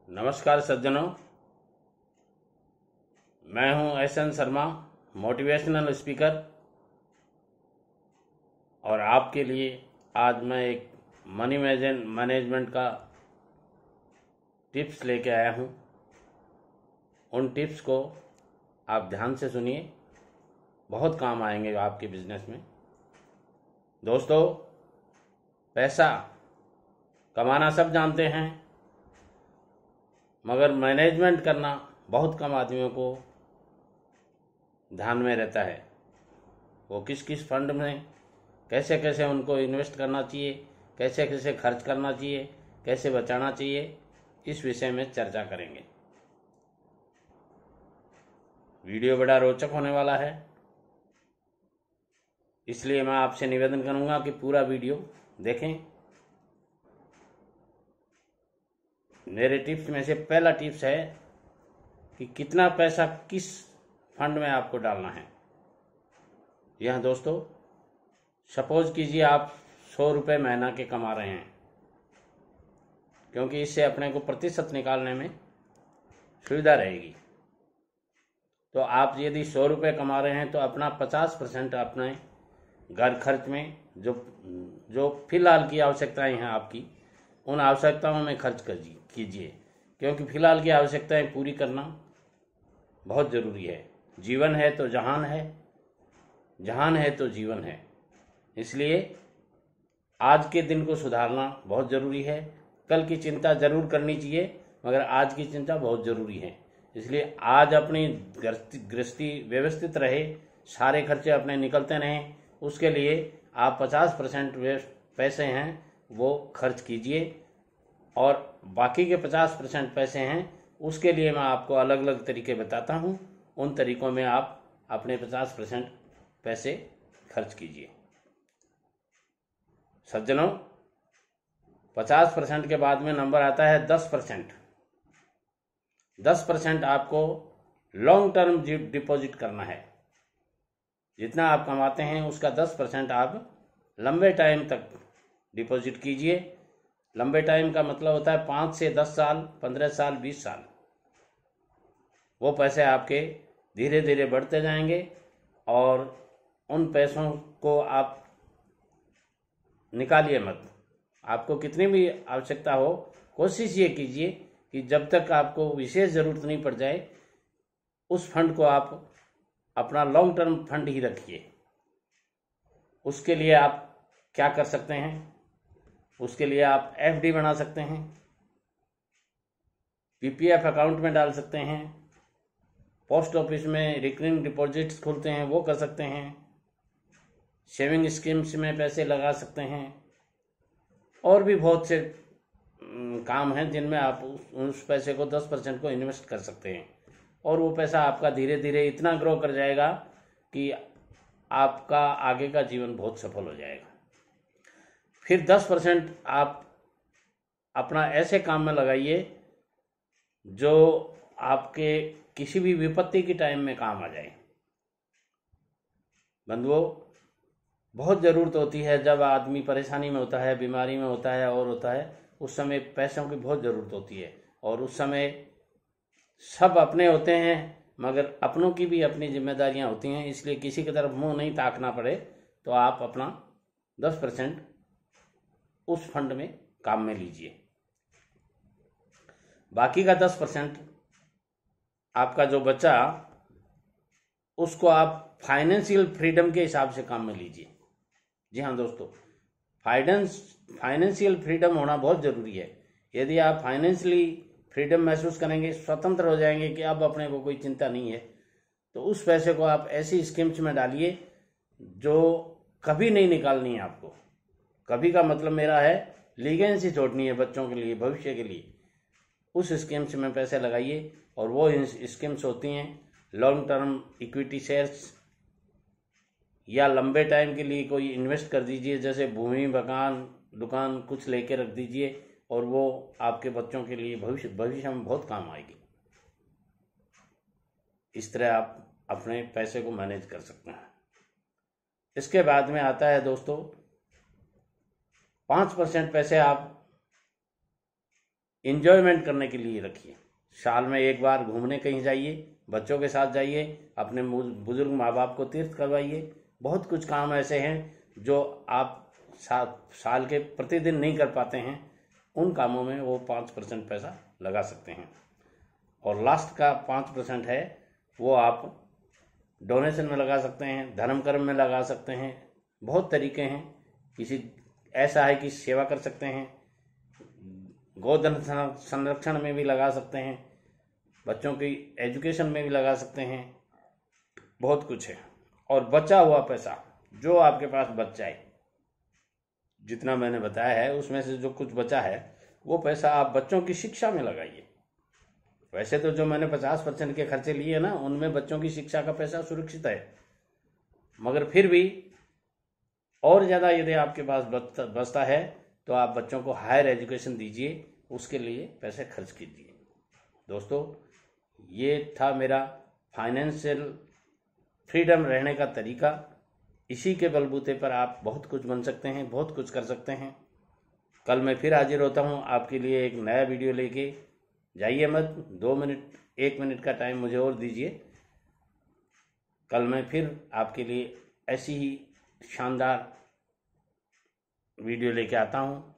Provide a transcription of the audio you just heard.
नमस्कार सज्जनों, मैं हूं एस.एन. Sharma, motivational speaker. और आपके लिए आज मैं एक मनी मैनेजमेंट का टिप्स लेके आया हूं। उन टिप्स को आप ध्यान से सुनिए, बहुत काम आएंगे आपके बिजनेस में। दोस्तों, पैसा कमाना सब जानते हैं, मगर मैनेजमेंट करना बहुत कम आदमियों को ध्यान में रहता है। वो किस किस फंड में कैसे कैसे उनको इन्वेस्ट करना चाहिए, कैसे कैसे खर्च करना चाहिए, कैसे बचाना चाहिए, इस विषय में चर्चा करेंगे। वीडियो बड़ा रोचक होने वाला है, इसलिए मैं आपसे निवेदन करूंगा कि पूरा वीडियो देखें। मेरे टिप्स में से पहला टिप्स है कि कितना पैसा किस फंड में आपको डालना है। यह दोस्तों, सपोज कीजिए आप 100 रुपये महीना के कमा रहे हैं, क्योंकि इससे अपने को प्रतिशत निकालने में सुविधा रहेगी। तो आप यदि 100 रुपये कमा रहे हैं तो अपना 50% अपने घर खर्च में जो फिलहाल की आवश्यकताएं हैं आपकी, उन आवश्यकताओं में खर्च कीजिए, क्योंकि फिलहाल की आवश्यकताएं पूरी करना बहुत ज़रूरी है। जीवन है तो जहान है, जहान है तो जीवन है। इसलिए आज के दिन को सुधारना बहुत ज़रूरी है। कल की चिंता ज़रूर करनी चाहिए, मगर आज की चिंता बहुत ज़रूरी है। इसलिए आज अपनी गृहस्थी व्यवस्थित रहे, सारे खर्चे अपने निकलते रहें। उसके लिए आप 50% पैसे हैं वो खर्च कीजिए, और बाकी के 50% पैसे हैं उसके लिए मैं आपको अलग अलग तरीके बताता हूँ। उन तरीकों में आप अपने 50% पैसे खर्च कीजिए। सज्जनों, 50% के बाद में नंबर आता है 10%। 10% आपको लॉन्ग टर्म डिपॉजिट करना है। जितना आप कमाते हैं उसका 10% आप लंबे टाइम तक डिपॉजिट कीजिए। लंबे टाइम का मतलब होता है 5 से 10 साल, 15 साल, 20 साल। वो पैसे आपके धीरे धीरे बढ़ते जाएंगे, और उन पैसों को आप निकालिए मत। आपको कितनी भी आवश्यकता हो, कोशिश ये कीजिए कि जब तक आपको विशेष ज़रूरत नहीं पड़ जाए, उस फंड को आप अपना लॉन्ग टर्म फंड ही रखिए। उसके लिए आप क्या कर सकते हैं? उसके लिए आप एफडी बना सकते हैं, पीपीएफ अकाउंट में डाल सकते हैं, पोस्ट ऑफिस में रिकरिंग डिपॉजिट्स खुलते हैं वो कर सकते हैं, सेविंग स्कीम्स में पैसे लगा सकते हैं, और भी बहुत से काम हैं जिनमें आप उस पैसे को 10% को इन्वेस्ट कर सकते हैं। और वो पैसा आपका धीरे धीरे इतना ग्रो कर जाएगा कि आपका आगे का जीवन बहुत सफल हो जाएगा। फिर 10% आप अपना ऐसे काम में लगाइए जो आपके किसी भी विपत्ति के टाइम में काम आ जाए। बंधुओं, बहुत ज़रूरत होती है जब आदमी परेशानी में होता है, बीमारी में होता है और होता है, उस समय पैसों की बहुत ज़रूरत होती है। और उस समय सब अपने होते हैं, मगर अपनों की भी अपनी जिम्मेदारियां होती हैं। इसलिए किसी की तरफ मुंह नहीं ताकना पड़े, तो आप अपना 10% उस फंड में काम में लीजिए। बाकी का 10% आपका जो बचा, उसको आप फाइनेंशियल फ्रीडम के हिसाब से काम में लीजिए। जी हाँ दोस्तों, फाइनेंशियल फ्रीडम होना बहुत ज़रूरी है। यदि आप फाइनेंशियली फ्रीडम महसूस करेंगे, स्वतंत्र हो जाएंगे कि अब अपने को कोई चिंता नहीं है, तो उस पैसे को आप ऐसी स्कीम्स में डालिए जो कभी नहीं निकालनी है आपको। कभी का मतलब मेरा है लीगेंसी छोड़नी है बच्चों के लिए, भविष्य के लिए। उस स्कीम्स में पैसे लगाइए, और वो स्कीम्स होती हैं लॉन्ग टर्म इक्विटी शेयर्स, या लंबे टाइम के लिए कोई इन्वेस्ट कर दीजिए, जैसे भूमि, मकान, दुकान कुछ लेके रख दीजिए, और वो आपके बच्चों के लिए भविष्य में बहुत काम आएगी। इस तरह आप अपने पैसे को मैनेज कर सकते हैं। इसके बाद में आता है दोस्तों, 5% पैसे आप इंजॉयमेंट करने के लिए रखिए। साल में एक बार घूमने कहीं जाइए, बच्चों के साथ जाइए, अपने बुजुर्ग माँ बाप को तीर्थ करवाइए। बहुत कुछ काम ऐसे हैं जो आप साल के प्रतिदिन नहीं कर पाते हैं, उन कामों में वो 5% पैसा लगा सकते हैं। और लास्ट का 5% है वो आप डोनेशन में लगा सकते हैं, धर्म कर्म में लगा सकते हैं। बहुत तरीके हैं। किसी ऐसा है कि सेवा कर सकते हैं, गोधन संरक्षण में भी लगा सकते हैं, बच्चों की एजुकेशन में भी लगा सकते हैं। बहुत कुछ है। और बचा हुआ पैसा जो आपके पास बच जाए, जितना मैंने बताया है उसमें से जो कुछ बचा है वो पैसा आप बच्चों की शिक्षा में लगाइए। वैसे तो जो मैंने 50% के खर्चे लिए ना, उनमें बच्चों की शिक्षा का पैसा सुरक्षित है, मगर फिर भी और ज़्यादा यदि आपके पास बचता है तो आप बच्चों को हायर एजुकेशन दीजिए, उसके लिए पैसे खर्च कीजिए। दोस्तों, ये था मेरा फाइनेंशियल फ्रीडम रहने का तरीका। इसी के बलबूते पर आप बहुत कुछ बन सकते हैं, बहुत कुछ कर सकते हैं। कल मैं फिर हाजिर होता हूँ आपके लिए एक नया वीडियो लेके। जाइए मत, 2 मिनट 1 मिनट का टाइम मुझे और दीजिए। कल मैं फिर आपके लिए ऐसी ही शानदार वीडियो लेके आता हूँ।